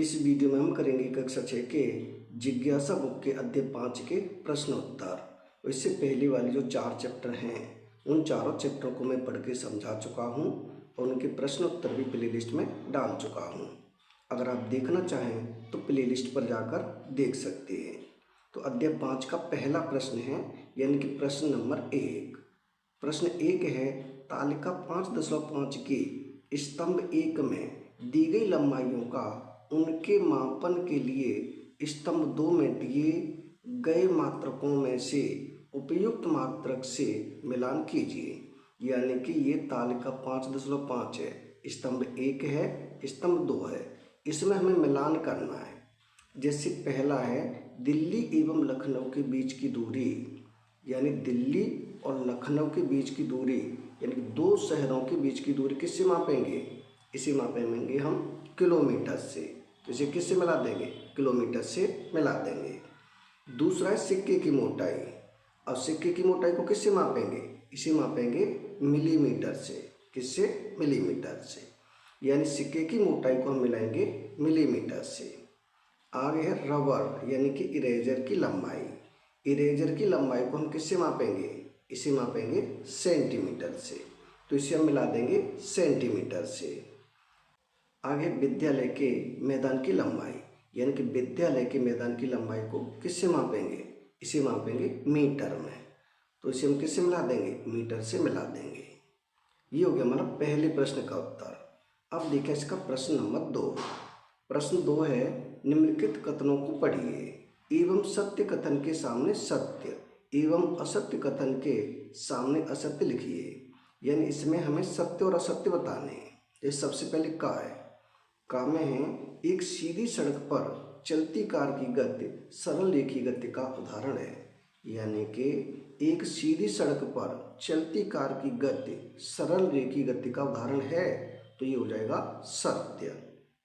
इस वीडियो में हम करेंगे कक्षा 6 के जिज्ञासा बुक के अध्याय 5 के प्रश्न उत्तर। इससे पहले वाले जो 4 चैप्टर हैं उन चारों चैप्टरों को मैं पढ़ के समझा चुका हूं और उनके प्रश्न उत्तर भी प्लेलिस्ट में डाल चुका हूं। अगर आप देखना चाहें तो प्लेलिस्ट पर जाकर देख सकते हैं। तो अध्याय 5 का पहला प्रश्न है, यानी कि प्रश्न नंबर 1। प्रश्न 1 है, तालिका 5.5 के स्तंभ 1 में दी गई लंबाइयों का उनके मापन के लिए स्तंभ 2 में दिए गए मात्रकों में से उपयुक्त मात्रक से मिलान कीजिए। यानी कि ये तालिका 5.5 है, स्तंभ 1 है, स्तंभ 2 है, इसमें हमें मिलान करना है। जैसे पहला है, दिल्ली एवं लखनऊ के बीच की दूरी, यानी दिल्ली और लखनऊ के बीच की दूरी, यानी कि 2 शहरों के बीच की दूरी किससे मापेंगे? इसे मापेंगे हम किलोमीटर से। तो इसे किससे मिला देंगे? किलोमीटर से मिला देंगे। दूसरा है सिक्के की मोटाई। अब सिक्के की मोटाई को किससे मापेंगे? इसे मापेंगे मिलीमीटर से। किससे? मिलीमीटर से। यानी सिक्के की मोटाई को हम मिलाएंगे मिलीमीटर से। आगे है रबर, यानी कि इरेजर की लंबाई। इरेजर की लंबाई को हम किससे मापेंगे? इसे मापेंगे सेंटीमीटर से। तो इसे हम मिला देंगे सेंटीमीटर से। आगे विद्यालय के मैदान की लंबाई, यानी कि विद्यालय के मैदान की लंबाई को किससे मापेंगे? इसे मापेंगे मीटर में। तो इसे हम किससे मिला देंगे? मीटर से मिला देंगे। ये हो गया हमारा पहले प्रश्न का उत्तर। अब देखिए इसका प्रश्न नंबर 2। प्रश्न 2 है, निम्नलिखित कथनों को पढ़िए एवं सत्य कथन के सामने सत्य एवं असत्य कथन के सामने असत्य लिखिए। यानी इसमें हमें सत्य और असत्य बताने हैं। जैसे सबसे पहले का है, का में है, एक सीधी सड़क पर चलती कार की गति सरल रेखीय गति का उदाहरण है। यानी कि एक सीधी सड़क पर चलती कार की गति सरल रेखीय गति का उदाहरण है, तो ये हो जाएगा सत्य।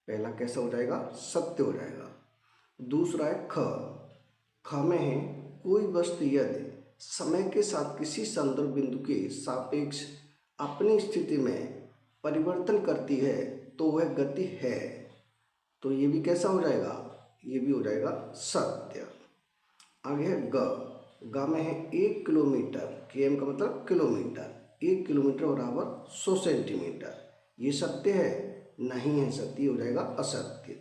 पहला कैसा हो जाएगा? सत्य हो जाएगा। दूसरा है ख में है, कोई वस्तु यदि समय के साथ किसी संदर्भ बिंदु के सापेक्ष अपनी स्थिति में परिवर्तन करती है तो वह गति है। तो ये भी कैसा हो जाएगा? ये भी हो जाएगा सत्य। आगे है ग में है, 1 किलोमीटर, km का मतलब किलोमीटर, 1 किलोमीटर बराबर 100 सेंटीमीटर। ये सत्य है? नहीं है, सत्य हो जाएगा असत्य,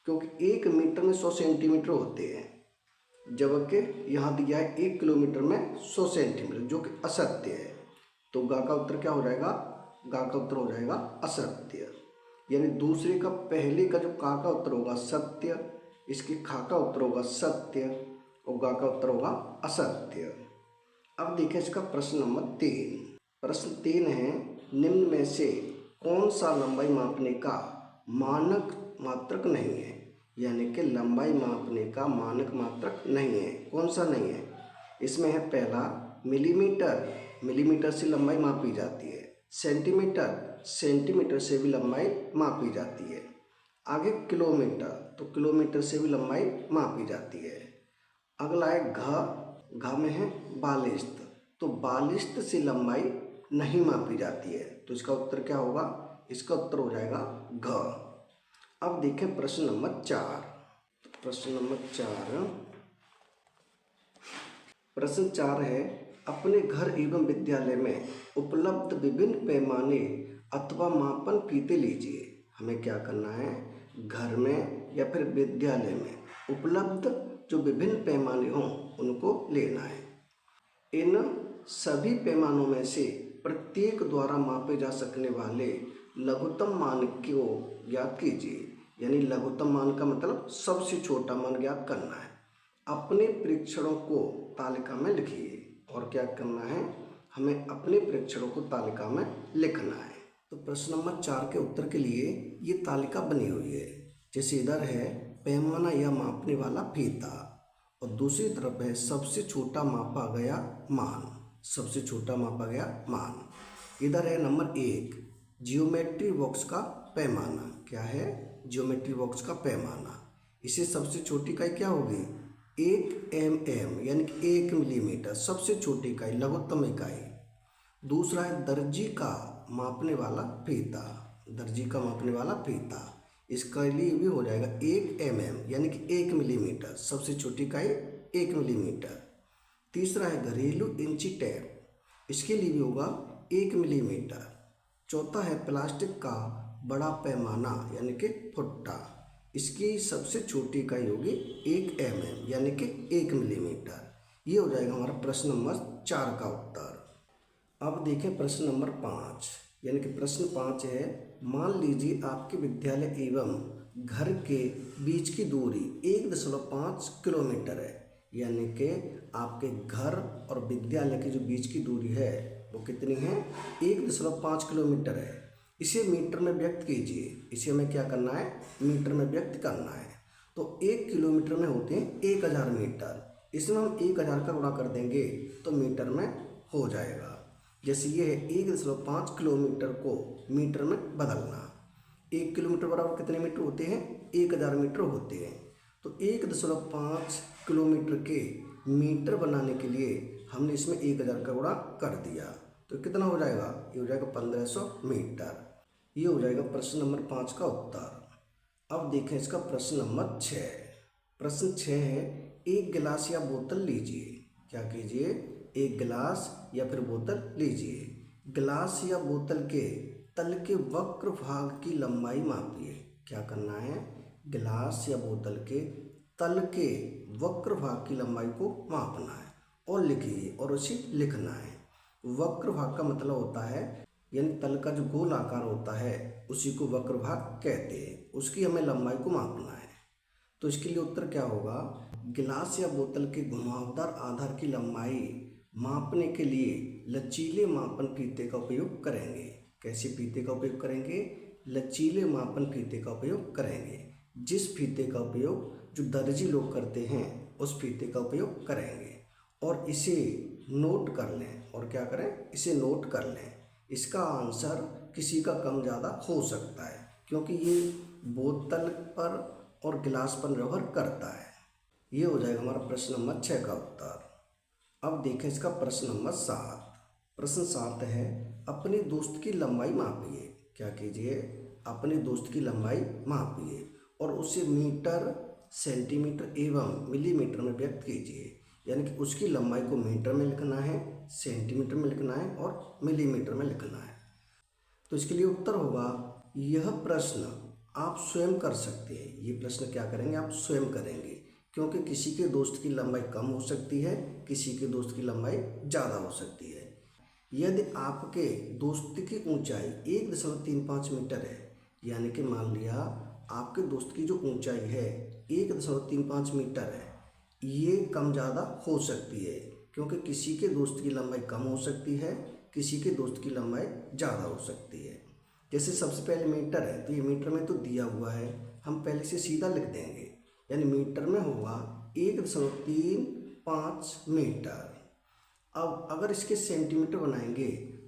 क्योंकि 1 मीटर में 100 सेंटीमीटर होते हैं, जबकि यहाँ दिया है 1 किलोमीटर में 100 सेंटीमीटर, जो कि असत्य है। तो गा का उत्तर क्या हो जाएगा? गा का उत्तर हो जाएगा असत्य। यानी दूसरे का पहले का जो का उत्तर होगा सत्य, इसके खा का उत्तर होगा सत्य और गा का उत्तर होगा असत्य। अब देखिए इसका प्रश्न नंबर 3। प्रश्न 3 है, निम्न में से कौन सा लंबाई मापने का मानक मात्रक नहीं है? यानी कि लंबाई मापने का मानक मात्रक नहीं है। कौन सा नहीं है? इसमें है पहला मिलीमीटर, मिलीमीटर से लंबाई मापी जाती है। सेंटीमीटर, सेंटीमीटर से भी लंबाई मापी जाती है। आगे किलोमीटर, तो किलोमीटर से भी लंबाई मापी जाती है। अगला है घ में है बालिश्त, तो बालिश्त से लंबाई नहीं मापी जाती है। तो इसका उत्तर क्या होगा? इसका उत्तर हो जाएगा घ। अब देखें प्रश्न नंबर 4। प्रश्न नंबर 4, प्रश्न 4 है, अपने घर एवं विद्यालय में उपलब्ध विभिन्न पैमाने अथवा मापन फीते लीजिए। हमें क्या करना है? घर में या फिर विद्यालय में उपलब्ध जो विभिन्न पैमाने हों उनको लेना है। इन सभी पैमानों में से प्रत्येक द्वारा मापे जा सकने वाले लघुत्तम मान को ज्ञात कीजिए। यानी लघुत्तम मान का मतलब सबसे छोटा मान ज्ञात करना है। अपने परीक्षणों को तालिका में लिखिए। और क्या करना है? हमें अपने परीक्षणों को तालिका में लिखना है। तो प्रश्न नंबर 4 के उत्तर के लिए ये तालिका बनी हुई है। जैसे इधर है पैमाना या मापने वाला फीता और दूसरी तरफ है सबसे छोटा मापा गया मान, सबसे छोटा मापा गया मान। इधर है नंबर 1 जियोमेट्री बॉक्स का पैमाना। क्या है? जियोमेट्री बॉक्स का पैमाना। इसे सबसे छोटी इकाई क्या होगी? 1 mm, यानी कि 1 मिलीमीटर, सबसे छोटी इकाई, लघुत्तम इकाई। दूसरा है दर्जी का मापने वाला फीता, दर्जी का मापने वाला फीता। इसका लिए भी हो जाएगा 1 mm यानी कि 1 मिलीमीटर, सबसे छोटी इकाई 1 मिलीमीटर। तीसरा है घरेलू इंची टेप, इसके लिए भी होगा 1 मिलीमीटर। चौथा है प्लास्टिक का बड़ा पैमाना यानी कि फुट्टा, इसकी सबसे छोटी इकाई होगी 1 mm यानी कि 1 मिलीमीटर। ये हो जाएगा हमारा प्रश्न नंबर 4 का उत्तर। अब देखें प्रश्न नंबर 5, यानी कि प्रश्न 5 है, मान लीजिए आपके विद्यालय एवं घर के बीच की दूरी 1.5 किलोमीटर है, यानी कि आपके घर और विद्यालय के जो बीच की दूरी है वो कितनी है, 1.5 किलोमीटर है। इसे मीटर में व्यक्त कीजिए। इसे हमें क्या करना है, मीटर में व्यक्त करना है। तो 1 किलोमीटर में होते हैं 1000 मीटर, इसमें हम 1000 का गुणा कर देंगे तो मीटर में हो जाएगा। जैसे ये है 1.5 किलोमीटर को मीटर में बदलना। 1 किलोमीटर बराबर कितने मीटर होते हैं, 1000 मीटर होते हैं। तो 1.5 किलोमीटर के मीटर बनाने के लिए हमने इसमें 1000 का गुणा कर दिया, तो कितना हो जाएगा, ये हो जाएगा 1500 मीटर। ये हो जाएगा प्रश्न नंबर 5 का उत्तर। अब देखें इसका प्रश्न नंबर 6। प्रश्न 6 है, एक गिलास या बोतल लीजिए। क्या कीजिए, एक गिलास या फिर बोतल लीजिए। गिलास या बोतल के तल के वक्र भाग की लंबाई मापिए। क्या करना है, गिलास या बोतल के तल के वक्र भाग की लंबाई को मापना है और लिखिए और उसे लिखना है। वक्र भाग का मतलब होता है, यानी तल का जो गोल आकार होता है उसी को वक्र भाग कहते हैं, उसकी हमें लंबाई को मापना है। तो इसके लिए उत्तर क्या होगा, गिलास या बोतल के घुमावदार आधार की लंबाई मापने के लिए लचीले मापन फीते का उपयोग करेंगे। कैसे फीते का उपयोग करेंगे, लचीले मापन फीते का उपयोग करेंगे। जिस फीते का उपयोग जो दर्जी लोग करते हैं उस फीते का उपयोग करेंगे और इसे नोट कर लें। और क्या करें, इसे नोट कर लें। इसका आंसर किसी का कम ज़्यादा हो सकता है क्योंकि ये बोतल पर और गिलास पर निर्भर करता है। ये हो जाएगा हमारा प्रश्न नंबर 6 का उत्तर। अब देखें इसका प्रश्न नंबर 7। प्रश्न 7 है, अपने दोस्त की लंबाई मापिए। क्या कीजिए, अपने दोस्त की लंबाई मापिए और उसे मीटर, सेंटीमीटर एवं मिलीमीटर में व्यक्त कीजिए। यानी कि उसकी लंबाई को मीटर में लिखना है, सेंटीमीटर में लिखना है और मिलीमीटर में लिखना है। तो इसके लिए उत्तर होगा, यह प्रश्न आप स्वयं कर सकते हैं। ये प्रश्न क्या करेंगे, आप स्वयं करेंगे, क्योंकि किसी के दोस्त की लंबाई कम हो सकती है, किसी के दोस्त की लंबाई ज़्यादा हो सकती है। यदि आपके दोस्त की ऊंचाई 1.35 मीटर है, यानी कि मान लिया आपके दोस्त की जो ऊंचाई है 1.35 मीटर है, ये कम ज़्यादा हो सकती है क्योंकि किसी के दोस्त की लंबाई कम हो सकती है, किसी के दोस्त की लंबाई ज़्यादा हो सकती है। जैसे सबसे पहले मीटर है, तो ये मीटर में तो दिया हुआ है, हम पहले से सीधा लिख देंगे, यानी मीटर में होगा 1.35 मीटर। अब अगर इसके सेंटीमीटर बनाएंगे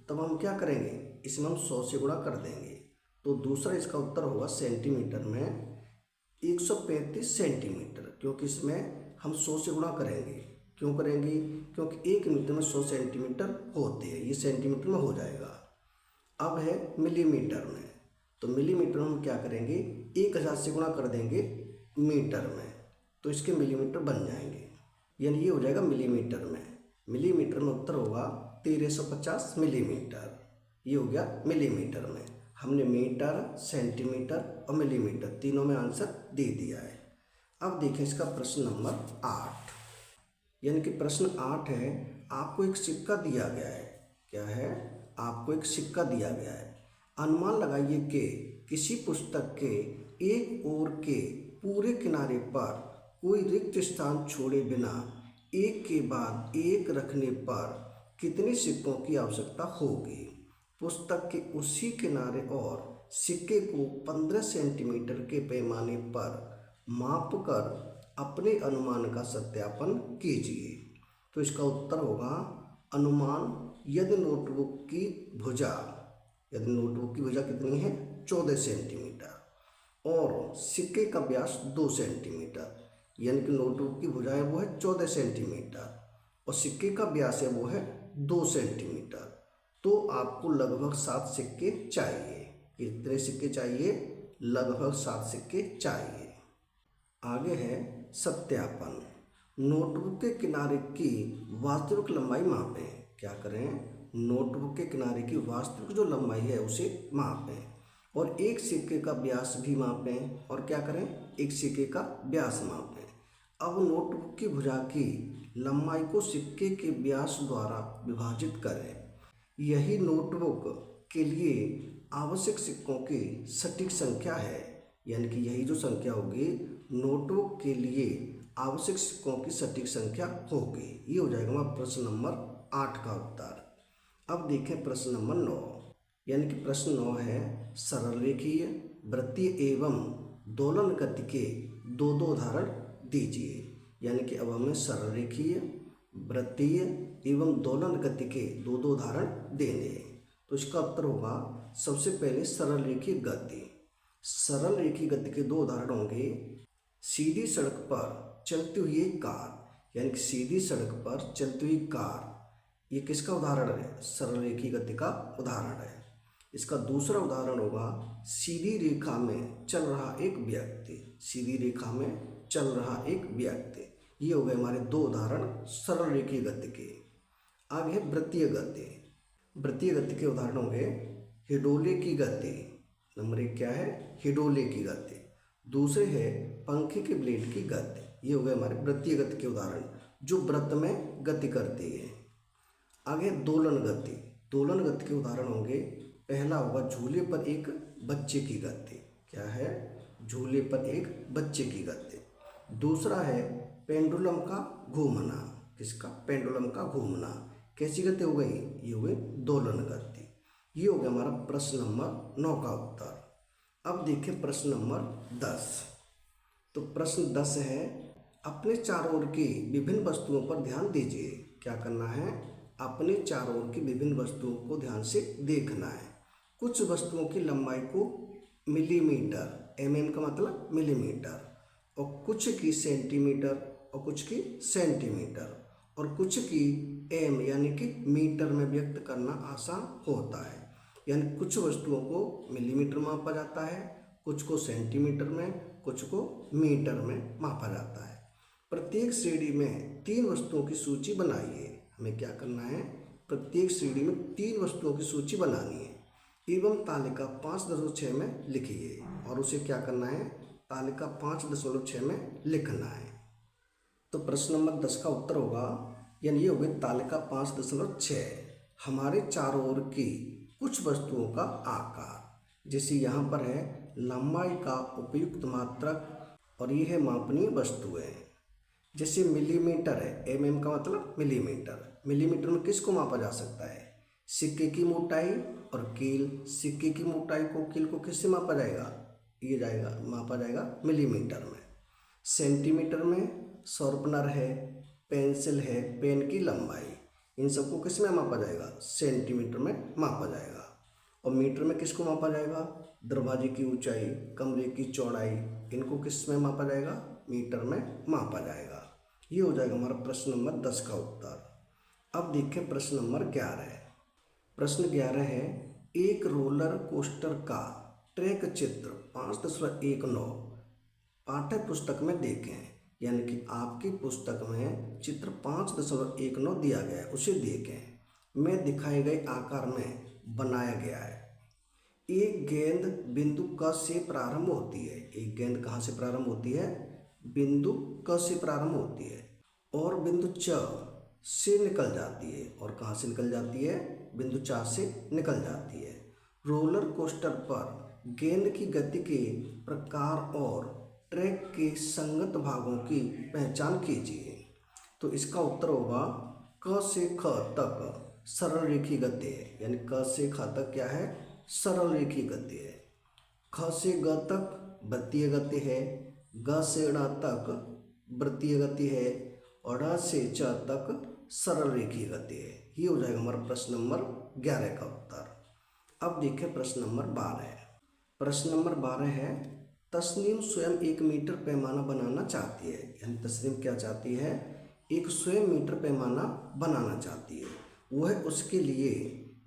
तब हम क्या करेंगे, इसमें हम 100 से गुणा कर देंगे, तो दूसरा इसका उत्तर होगा सेंटीमीटर में 135 सेंटीमीटर, क्योंकि इसमें हम 100 से गुणा करेंगे। क्यों करेंगे, क्योंकि 1 मीटर में 100 सेंटीमीटर होते हैं, ये सेंटीमीटर में हो जाएगा। अब है मिलीमीटर में, तो मिलीमीटर में हम क्या करेंगे, 1000 से गुणा कर देंगे मीटर में, तो इसके मिलीमीटर बन जाएंगे, यानी ये हो जाएगा मिलीमीटर में। मिलीमीटर में उत्तर होगा 1350 मिलीमीटर। ये हो गया मिलीमीटर में। हमने मीटर, सेंटीमीटर और मिलीमीटर तीनों में आंसर दे दिया है। अब देखें इसका प्रश्न नंबर 8, यानी कि प्रश्न 8 है, आपको एक सिक्का दिया गया है। क्या है, आपको एक सिक्का दिया गया है। अनुमान लगाइए कि किसी पुस्तक के एक ओर के पूरे किनारे पर कोई रिक्त स्थान छोड़े बिना एक के बाद एक रखने पर कितने सिक्कों की आवश्यकता होगी। पुस्तक के उसी किनारे और सिक्के को 15 सेंटीमीटर के पैमाने पर मापकर अपने अनुमान का सत्यापन कीजिए। तो इसका उत्तर होगा, अनुमान यदि नोटबुक की भुजा कितनी है, 14 सेंटीमीटर और सिक्के का व्यास 2 सेंटीमीटर, यानी कि नोटबुक की भुजा है वो है 14 सेंटीमीटर और सिक्के का व्यास है वो है 2 सेंटीमीटर, तो आपको लगभग 7 सिक्के चाहिए। कितने सिक्के चाहिए, लगभग 7 सिक्के चाहिए। आगे है सत्यापन। नोटबुक के किनारे की वास्तविक लंबाई मापें। क्या करें? नोटबुक के किनारे की वास्तविक जो लंबाई है उसे मापें और एक सिक्के का व्यास भी मापें। और क्या करें? एक सिक्के का व्यास मापें। अब नोटबुक की भुजा की लंबाई को सिक्के के व्यास द्वारा विभाजित करें। यही नोटबुक के लिए आवश्यक सिक्कों की सटीक संख्या है। यानी कि यही जो संख्या होगी नोटबुक के लिए आवश्यक सिक्कों की सटीक संख्या होगी। ये हो जाएगा हमारा प्रश्न नंबर 8 का उत्तर। अब देखें प्रश्न नंबर 9। यानी कि प्रश्न 9 है सरल रेखीय, वृत्तीय एवं दोलन गति के दो दो उदाहरण दीजिए। यानी कि अब हमें सरल रेखीय, वृत्तीय एवं दोलन गति के दो दो उदाहरण देने हैं। तो इसका उत्तर होगा सबसे पहले सरल रेखीय गति। सरल रेखीय गति के दो उदाहरण होंगे। सीधी सड़क पर चलती हुई एक कार। यानी कि सीधी सड़क पर चलती हुई कार, ये किसका उदाहरण है? सरल रेखीय गति का उदाहरण है। इसका दूसरा उदाहरण होगा सीधी रेखा में चल रहा एक व्यक्ति। सीधी रेखा में चल रहा एक व्यक्ति। ये हो गए हमारे दो उदाहरण सरल रेखीय गति के। आगे है वृत्तीय गति। वृत्तीय गति के उदाहरण होंगे हिडोले की गति। नंबर 1 क्या है? हिडोले की गति। दूसरे है पंखे के ब्लेड की गति। ये हो गए हमारे वृत्तीय गति के उदाहरण जो वृत्त में गति करती है। आगे दोलन गति। दोलन गति के उदाहरण होंगे पहला होगा झूले पर एक बच्चे की गति। क्या है? झूले पर एक बच्चे की गति। दूसरा है पेंडुलम का घूमना। किसका? पेंडुलम का घूमना। कैसी गति हो गई? ये हो गई दोलन गति। ये हो गया हमारा प्रश्न नंबर 9 का उत्तर। अब देखिए प्रश्न नंबर 10। तो प्रश्न 10 है अपने चारों ओर की विभिन्न वस्तुओं पर ध्यान दीजिए। क्या करना है? अपने चारों ओर की विभिन्न वस्तुओं को ध्यान से देखना है। कुछ वस्तुओं की लंबाई को मिलीमीटर, mm का मतलब मिलीमीटर, और कुछ की सेंटीमीटर और कुछ की सेंटीमीटर और कुछ की एम यानी कि मीटर में व्यक्त करना आसान होता है। यानी कुछ वस्तुओं को मिलीमीटर में मापा जाता है, कुछ को सेंटीमीटर में, कुछ को मीटर में मापा जाता है। प्रत्येक श्रेणी में 3 वस्तुओं की सूची बनाइए। हमें क्या करना है? प्रत्येक श्रेणी में 3 वस्तुओं की सूची बनानी है एवं तालिका 5.6 में लिखिए। और उसे क्या करना है? तालिका 5.6 में लिखना है। तो प्रश्न नंबर 10 का उत्तर होगा, यानी ये हो गई तालिका 5.6। हमारे चारों ओर की कुछ वस्तुओं का आकार। जैसे यहाँ पर है लंबाई का उपयुक्त मात्रक और ये है मापनीय वस्तुएं। जैसे मिलीमीटर है, mm का मतलब मिलीमीटर। मिलीमीटर में किसको मापा जा सकता है? सिक्के की मोटाई और कील। सिक्के की मोटाई को, कील को किससे मापा जाएगा? ये जाएगा मापा जाएगा मिलीमीटर में। सेंटीमीटर में शार्पनर है, पेंसिल है, पेन की लंबाई, इन सबको किस में मापा जाएगा? सेंटीमीटर में मापा जाएगा। और मीटर में किसको मापा जाएगा? दरवाजे की ऊंचाई, कमरे की चौड़ाई, इनको किस में मापा जाएगा? मीटर में मापा जाएगा। ये हो जाएगा हमारा प्रश्न नंबर 10 का उत्तर। अब देखिए प्रश्न नंबर 11। प्रश्न 11 है एक रोलर कोस्टर का ट्रैक चित्र 5.19 पाठ्य पुस्तक में देखें। यानी कि आपकी पुस्तक में चित्र 5.19 दिया गया है, उसे देखें। में दिखाए गए आकार में बनाया गया है। एक गेंद बिंदु क से प्रारंभ होती है। एक गेंद कहाँ से प्रारंभ होती है? बिंदु क से प्रारंभ होती है और बिंदु च से निकल जाती है। और कहाँ से निकल जाती है? बिंदु च से निकल जाती है। रोलर कोस्टर पर गेंद की गति के प्रकार और ट्रैक के संगत भागों की पहचान कीजिए। तो इसका उत्तर होगा क से ख तक सरल रेखीय गति है। यानी क से ख तक क्या है? सरल रेखीय गति है। ख से ग तक वृत्तीय गति है, ग से ड़ तक वृत्तीय गति है और ड़ से च तक सरल रेखीय गति है। ये हो जाएगा हमारा प्रश्न नंबर 11 का उत्तर। अब देखें प्रश्न नंबर 12। प्रश्न नंबर 12 है तस्नीम स्वयं 1 मीटर पैमाना बनाना चाहती है। यानी तस्नीम क्या चाहती है? एक स्वयं मीटर पैमाना बनाना चाहती है। वह उसके लिए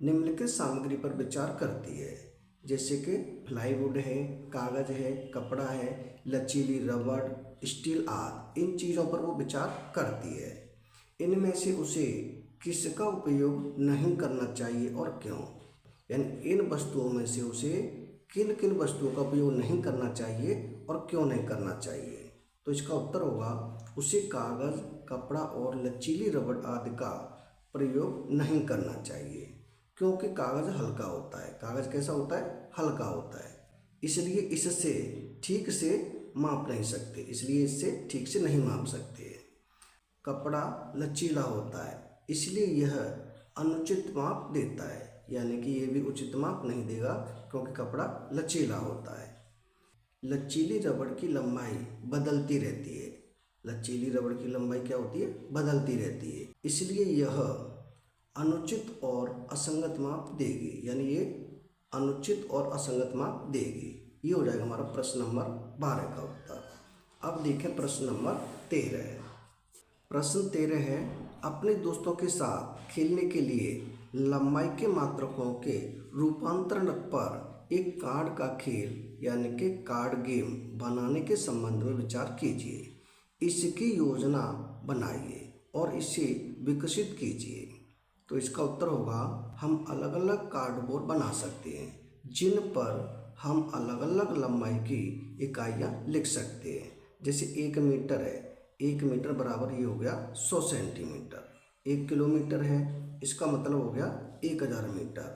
निम्नलिखित सामग्री पर विचार करती है। जैसे कि प्लाईवुड है, कागज़ है, कपड़ा है, लचीली रबड़, स्टील आदि इन चीज़ों पर वो विचार करती है। इनमें से उसे किसका उपयोग नहीं करना चाहिए और क्यों? यानी इन वस्तुओं में से उसे किन किन वस्तुओं का उपयोग नहीं करना चाहिए और क्यों नहीं करना चाहिए? तो इसका उत्तर होगा उसे कागज़, कपड़ा और लचीली रबड़ आदि का प्रयोग नहीं करना चाहिए, क्योंकि कागज़ हल्का होता है। कागज़ कैसा होता है? हल्का होता है, इसलिए इससे ठीक से माप नहीं सकते, इसलिए इससे ठीक से नहीं माप सकते। कपड़ा लचीला होता है, इसलिए यह अनुचित माप देता है, यानी कि ये भी उचित माप नहीं देगा क्योंकि कपड़ा लचीला होता है। लचीली रबड़ की लंबाई बदलती रहती है। लचीली रबड़ की लंबाई क्या होती है? बदलती रहती है, इसलिए यह अनुचित और असंगत माप देगी, यानी ये अनुचित और असंगत माप देगी। ये हो जाएगा हमारा प्रश्न नंबर 12 का उत्तर। अब देखें प्रश्न नंबर 13। प्रश्न 13 है, अपने दोस्तों के साथ खेलने के लिए लंबाई के मात्रकों के रूपांतरण पर एक कार्ड का खेल यानी कि कार्ड गेम बनाने के संबंध में विचार कीजिए। इसकी योजना बनाइए और इसे विकसित कीजिए। तो इसका उत्तर होगा हम अलग अलग कार्डबोर्ड बना सकते हैं जिन पर हम अलग अलग लंबाई की इकाइयाँ लिख सकते हैं। जैसे 1 मीटर है, 1 मीटर बराबर ये हो गया 100 सेंटीमीटर। 1 किलोमीटर है, इसका मतलब हो गया 1000 मीटर।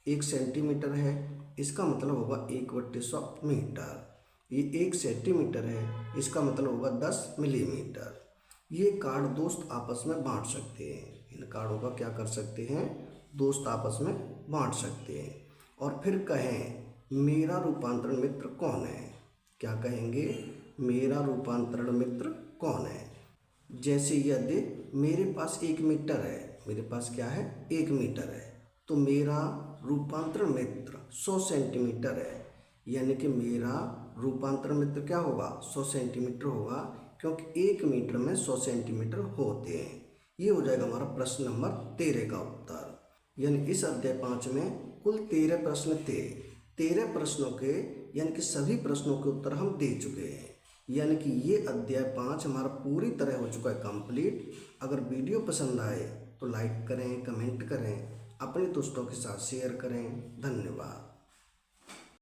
1 सेंटीमीटर है, इसका मतलब होगा 1/100 मीटर। ये 1 सेंटीमीटर है, इसका मतलब होगा 10 मिलीमीटर। ये कार्ड दोस्त आपस में बांट सकते हैं। इन कार्डों का क्या कर सकते हैं? दोस्त आपस में बांट सकते हैं। और फिर कहें मेरा रूपांतरण मित्र कौन है? क्या कहेंगे? मेरा रूपांतरण मित्र कौन है? जैसे यदि मेरे पास 1 मीटर है, मेरे पास क्या है? 1 मीटर है, तो मेरा रूपांतरण मित्र 100 सेंटीमीटर है, यानी कि मेरा रूपांतरण मित्र क्या होगा? 100 सेंटीमीटर होगा, क्योंकि 1 मीटर में 100 सेंटीमीटर होते हैं। ये हो जाएगा हमारा प्रश्न नंबर 13 का उत्तर। यानी इस अध्याय 5 में कुल 13 प्रश्न थे। 13 प्रश्नों के यानी कि सभी प्रश्नों के उत्तर हम दे चुके हैं। यानी कि ये अध्याय 5 हमारा पूरी तरह हो चुका है कंप्लीट। अगर वीडियो पसंद आए तो लाइक करें, कमेंट करें, अपने दोस्तों के साथ शेयर करें। धन्यवाद।